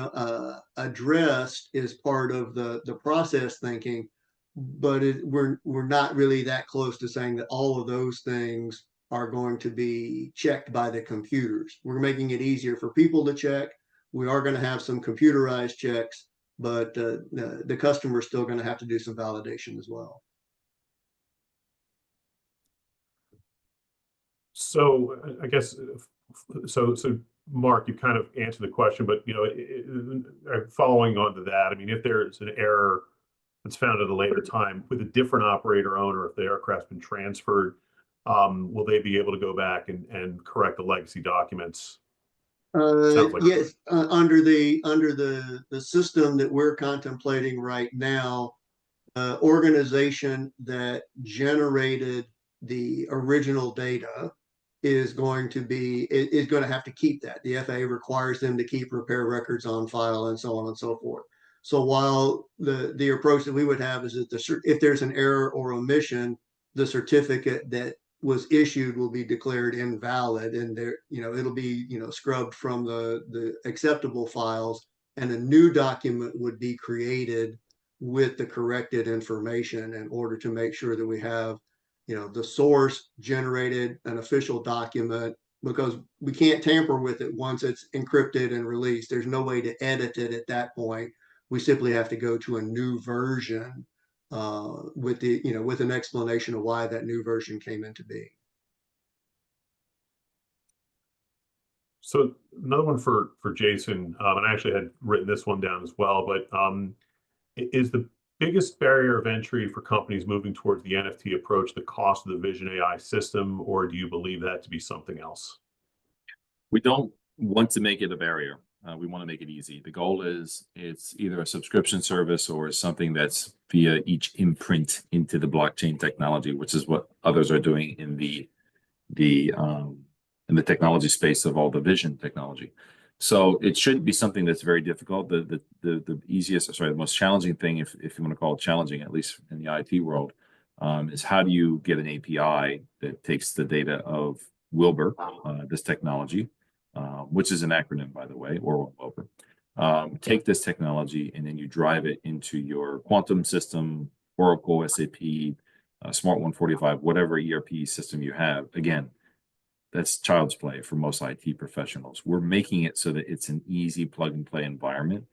addressed is part of the process thinking, but we're not really that close to saying that all of those things are going to be checked by the computers. We're making it easier for people to check. We are going to have some computerized checks, but the customer is still going to have to do some validation as well. So I guess, so Mark, you kind of answered the question, but following on to that, I mean, if there's an error that's found at a later time with a different operator owner, if the aircraft's been transferred, will they be able to go back and correct the legacy documents? Yes, under the system that we're contemplating right now, organization that generated the original data is going to have to keep that. The FAA requires them to keep repair records on file and so on and so forth. So while the approach that we would have is that if there's an error or omission, the certificate that was issued will be declared invalid, and it'll be scrubbed from the acceptable files, and a new document would be created with the corrected information in order to make sure that we have the source generated an official document, because we can't tamper with it once it's encrypted and released. There's no way to edit it at that point. We simply have to go to a new version with an explanation of why that new version came into being. So another one for Jason, and I actually had written this one down as well, but is the biggest barrier of entry for companies moving towards the NFT approach the cost of the Vision AI system, or do you believe that to be something else? We don't want to make it a barrier. We want to make it easy. The goal is it's either a subscription service or something that's via each imprint into the blockchain technology, which is what others are doing in the technology space of all the vision technology. So it shouldn't be something that's very difficult. The most challenging thing, if you want to call it challenging, at least in the IT world, is how do you get an API that takes the data of Wilbur, this technology, which is an acronym, by the way, or Wilbur. Take this technology and then you drive it into your quantum system, Oracle, SAP, Smart 145, whatever ERP system you have. Again, that's child's play for most IT professionals. We're making it so that it's an easy plug and play environment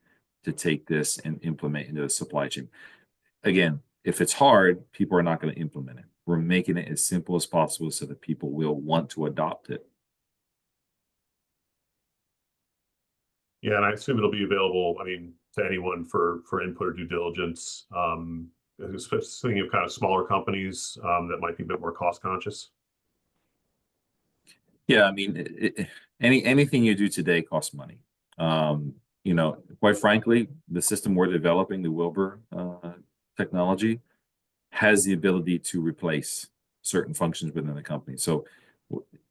to take this and implement into the supply chain. Again, if it's hard, people are not going to implement it. We're making it as simple as possible so that people will want to adopt it. Yeah, and I assume it'll be available, to anyone for input or due diligence, especially thinking of kind of smaller companies that might be a bit more cost conscious. Yeah, anything you do today costs money. Quite frankly, the system we're developing, the Wilbur technology, has the ability to replace certain functions within the company. So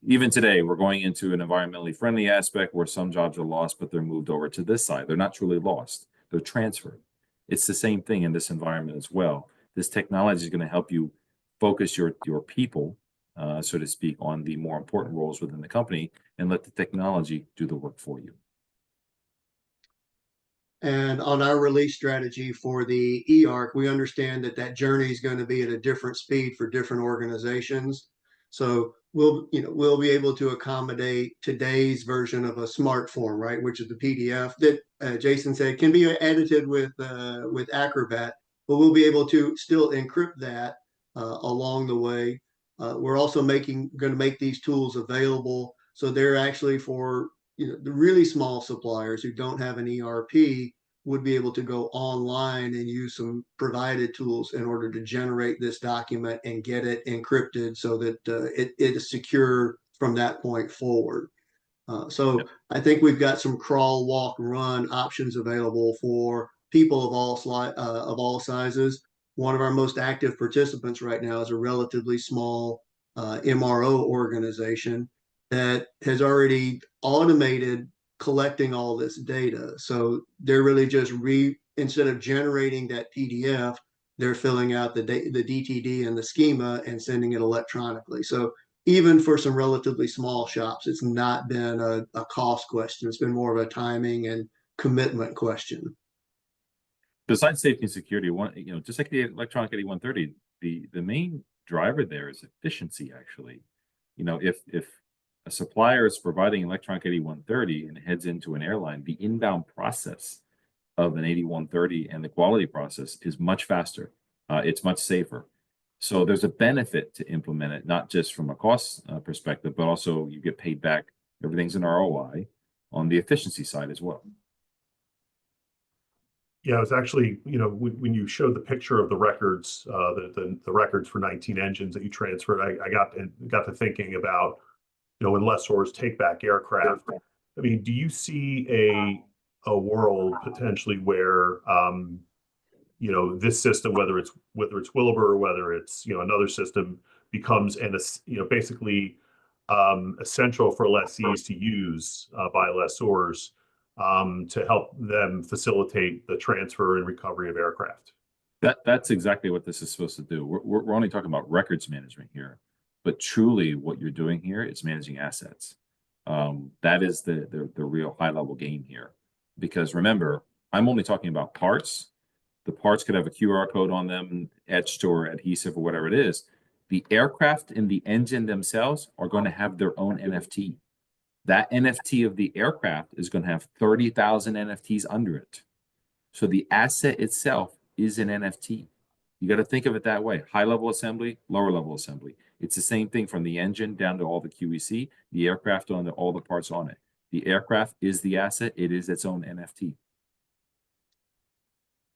even today, we're going into an environmentally friendly aspect where some jobs are lost, but they're moved over to this side. They're not truly lost. They're transferred. It's the same thing in this environment as well. This technology is going to help you focus your people, so to speak, on the more important roles within the company and let the technology do the work for you. And on our release strategy for the eARC, we understand that journey is going to be at a different speed for different organizations. So we'll be able to accommodate today's version of a smart form, right, which is the PDF that Jason said can be edited with Acrobat, but we'll be able to still encrypt that along the way. We're also going to make these tools available, so they're actually for the really small suppliers who don't have an ERP would be able to go online and use some provided tools in order to generate this document and get it encrypted so that it is secure from that point forward. So I think we've got some crawl, walk, run options available for people of all sizes. One of our most active participants right now is a relatively small MRO organization that has already automated collecting all this data. So they're really just instead of generating that PDF, they're filling out the DTD and the schema and sending it electronically. So even for some relatively small shops, it's not been a cost question. It's been more of a timing and commitment question. Besides safety and security, just like the electronic 8130, the main driver there is efficiency, actually. If a supplier is providing electronic 8130 and heads into an airline, the inbound process of an 8130 and the quality process is much faster. It's much safer. So there's a benefit to implement it, not just from a cost perspective, but also you get paid back. Everything's an ROI on the efficiency side as well. Yeah, it was actually, when you showed the picture of the records, the records for 19 engines that you transferred, I got to thinking about, when lessors take back aircraft. Do you see a world potentially where, this system, whether it's Wilbur or whether it's, another system, becomes basically essential for lessees to use by lessors to help them facilitate the transfer and recovery of aircraft. That's exactly what this is supposed to do. We're only talking about records management here, but truly what you're doing here is managing assets. That is the real high level game here. Because remember, I'm only talking about parts. The parts could have a QR code on them, etched or adhesive or whatever it is. The aircraft and the engine themselves are going to have their own NFT. That NFT of the aircraft is going to have 30,000 NFTs under it. So the asset itself is an NFT. You got to think of it that way. High level assembly, lower level assembly. It's the same thing from the engine down to all the QEC, the aircraft on all the parts on it. The aircraft is the asset. It is its own NFT.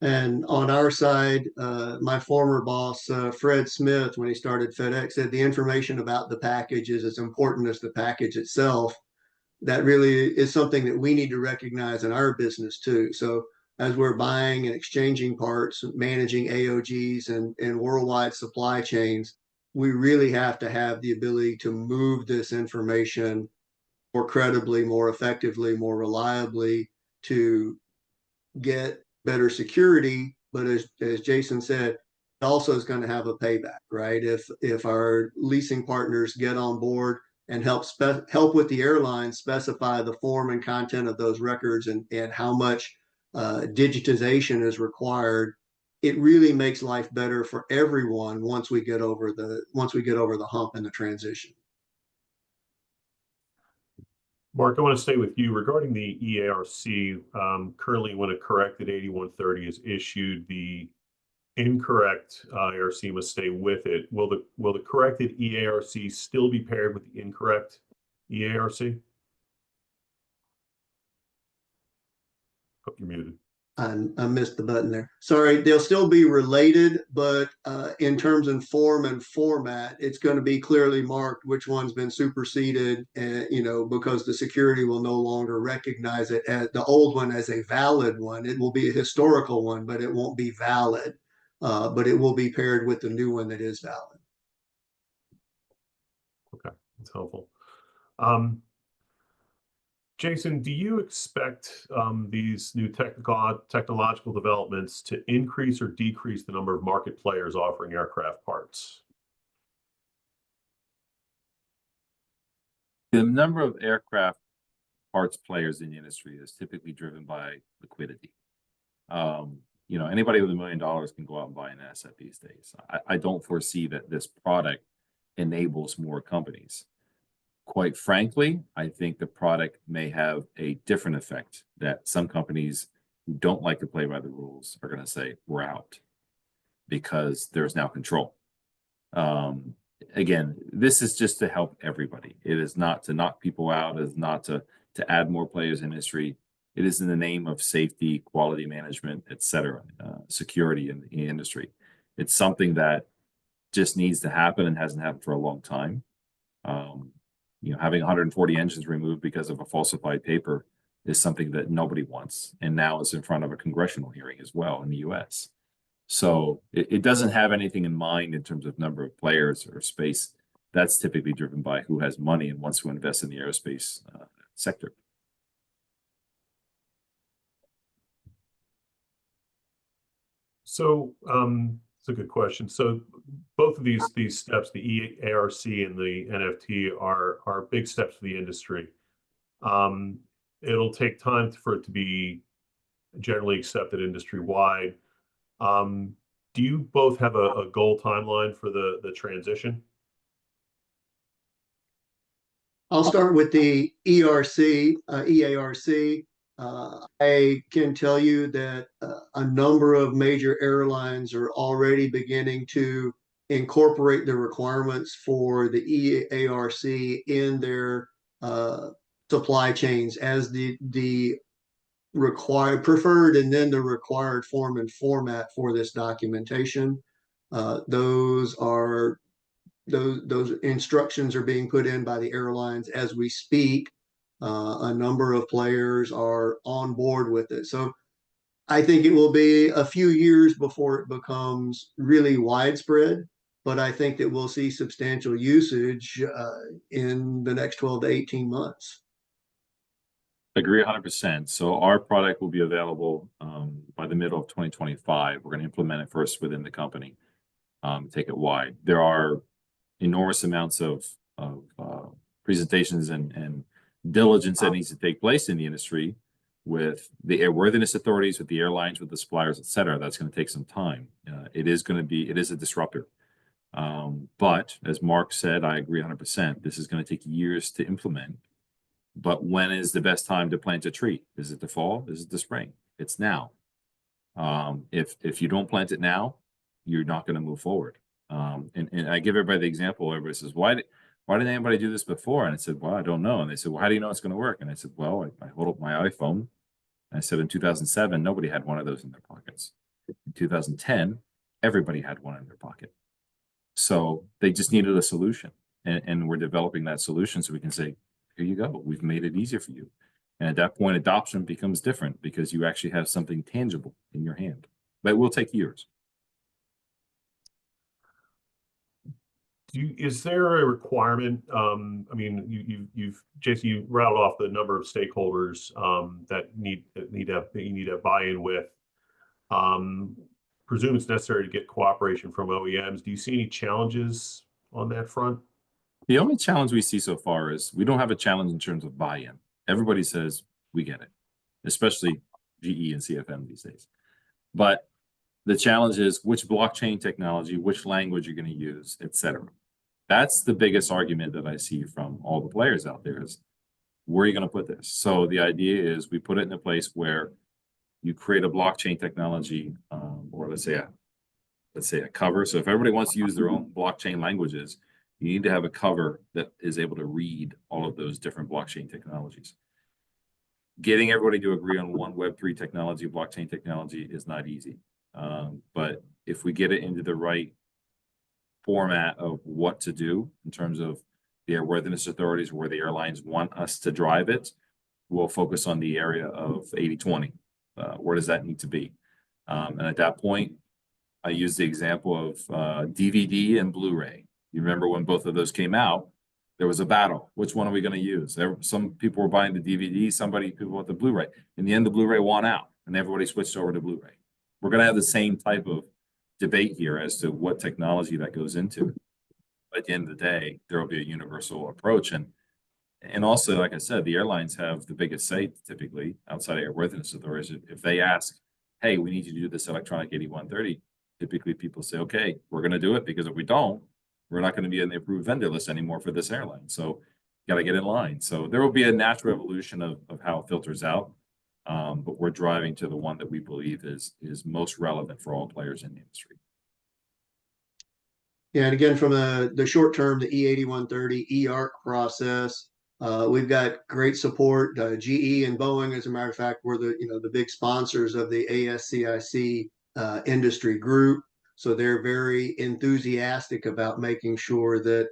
And on our side, my former boss, Fred Smith, when he started FedEx, said the information about the package is as important as the package itself. That really is something that we need to recognize in our business too. So as we're buying and exchanging parts, managing AOGs and worldwide supply chains, we really have to have the ability to move this information more credibly, more effectively, more reliably to get better security. But as Jason said, it also is going to have a payback, right? If our leasing partners get on board and help with the airline specify the form and content of those records and how much digitization is required, it really makes life better for everyone once we get over the hump in the transition. Mark, I want to stay with you regarding the EARC. Currently, when a corrected 8130 is issued, the incorrect ARC must stay with it. Will the corrected EARC still be paired with the incorrect EARC? Oh, you're muted. I missed the button there. Sorry, they'll still be related, but in terms of form and format, it's going to be clearly marked which one's been superseded, because the security will no longer recognize it as the old one as a valid one. It will be a historical one, but it won't be valid. But it will be paired with the new one that is valid. Okay, that's helpful. Jason, do you expect these new technological developments to increase or decrease the number of market players offering aircraft parts? The number of aircraft parts players in the industry is typically driven by liquidity. Anybody with $1 million can go out and buy an asset these days. I don't foresee that this product enables more companies. Quite frankly, I think the product may have a different effect that some companies who don't like to play by the rules are going to say, we're out because there's now control. Again, this is just to help everybody. It is not to knock people out. It is not to add more players in the industry. It is in the name of safety, quality management, et cetera, security in the industry. It's something that just needs to happen and hasn't happened for a long time. Having 140 engines removed because of a falsified paper is something that nobody wants. And now it's in front of a congressional hearing as well in the US. So it doesn't have anything in mind in terms of number of players or space. That's typically driven by who has money and wants to invest in the aerospace sector. So it's a good question. So both of these steps, the EARC and the NFT, are big steps for the industry. It'll take time for it to be generally accepted industry-wide. Do you both have a goal timeline for the transition? I'll start with the EARC. I can tell you that a number of major airlines are already beginning to incorporate the requirements for the EARC in their supply chains as the required, preferred, and then the required form and format for this documentation. Those instructions are being put in by the airlines as we speak. A number of players are on board with it. So I think it will be a few years before it becomes really widespread. but I think that we'll see substantial usage in the next 12 to 18 months. Agree 100%. So our product will be available by the middle of 2025. We're going to implement it first within the company, take it wide. There are enormous amounts of presentations and diligence that needs to take place in the industry with the airworthiness authorities, with the airlines, with the suppliers, et cetera. That's going to take some time. It is a disruptor. But as Mark said, I agree 100%. This is going to take years to implement. But when is the best time to plant a tree? Is it the fall? Is it the spring? It's now. If you don't plant it now, you're not going to move forward. And I give everybody the example. Everybody says, why didn't anybody do this before? And I said, well, I don't know. And they said, well, how do you know it's going to work? And I said, well, I hold up my iPhone. And I said, in 2007, nobody had one of those in their pockets. In 2010, everybody had one in their pocket. So they just needed a solution. And we're developing that solution so we can say, here you go. We've made it easier for you. And at that point, adoption becomes different because you actually have something tangible in your hand. But it will take years. Is there a requirement? I mean, Jason, you rattled off the number of stakeholders that you need to have buy-in with. Presume it's necessary to get cooperation from OEMs. Do you see any challenges on that front? The only challenge we see so far is we don't have a challenge in terms of buy-in. Everybody says we get it, especially GE and CFM these days. But the challenge is which blockchain technology, which language you're going to use, et cetera. That's the biggest argument that I see from all the players out there is where are you going to put this? So the idea is we put it in a place where you create a blockchain technology, or let's say a cover. So if everybody wants to use their own blockchain languages, you need to have a cover that is able to read all of those different blockchain technologies. Getting everybody to agree on one Web3 technology, blockchain technology is not easy. But if we get it into the right format of what to do in terms of the airworthiness authorities, where the airlines want us to drive it, we'll focus on the area of 80-20. Where does that need to be? And at that point, I use the example of DVD and Blu-ray. You remember when both of those came out, there was a battle. Which one are we going to use? Some people were buying the DVD, people bought the Blu-ray. In the end, the Blu-ray won out, and everybody switched over to Blu-ray. We're going to have the same type of debate here as to what technology that goes into it. But at the end of the day, there will be a universal approach. And also, like I said, the airlines have the biggest say typically outside of airworthiness authorities. If they ask, hey, we need you to do this electronic 8130, typically people say, okay, we're going to do it, because if we don't, we're not going to be in the approved vendor list anymore for this airline. So you got to get in line. So there will be a natural evolution of how it filters out. But we're driving to the one that we believe is most relevant for all players in the industry. Yeah, and again, from the short term, the E8130 EARC process, we've got great support. GE and Boeing, as a matter of fact, were the big sponsors of the ASCIC industry group. So they're very enthusiastic about making sure that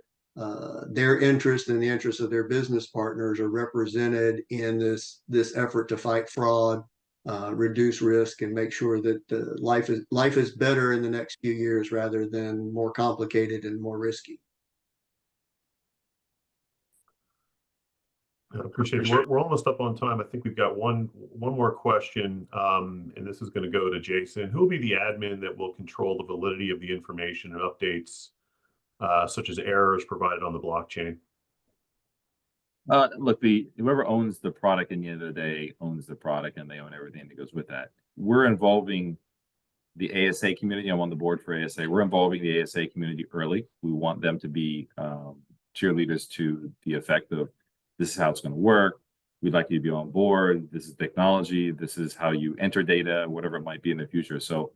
their interest and the interests of their business partners are represented in this effort to fight fraud, reduce risk, and make sure that life is better in the next few years rather than more complicated and more risky. I appreciate it. We're almost up on time. I think we've got one more question, and this is going to go to Jason. Who will be the admin that will control the validity of the information and updates, such as errors provided on the blockchain? Look, whoever owns the product at the end of the day owns the product, and they own everything that goes with that. We're involving the ASA community. I'm on the board for ASA. We're involving the ASA community early. We want them to be cheerleaders to the effect of, this is how it's going to work. We'd like you to be on board. This is technology. This is how you enter data, whatever it might be in the future. So,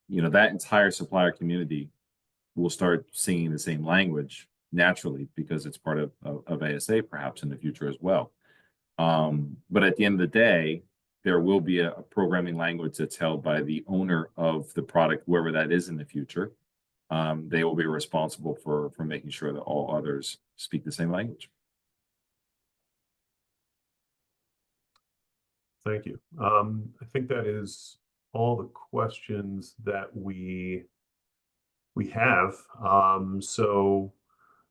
that entire supplier community will start singing the same language naturally, because it's part of ASA perhaps in the future as well. But at the end of the day, there will be a programming language that's held by the owner of the product, whoever that is in the future. They will be responsible for making sure that all others speak the same language. Thank you. I think that is all the questions that we we have. So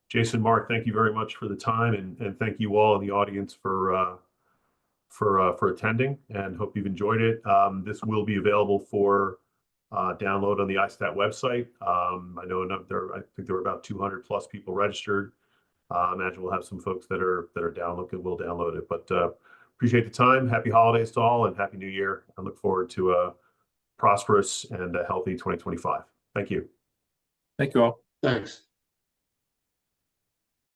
Jason, Mark, thank you very much for the time, and thank you all in the audience for attending, and hope you've enjoyed it. This will be available for download on the ISTAT website. I know I think there were about 200 plus people registered. I imagine we'll have some folks that will download it. But appreciate the time. Happy holidays to all, and Happy New Year. I look forward to a prosperous and a healthy 2025. Thank you. Thank you all. Thanks.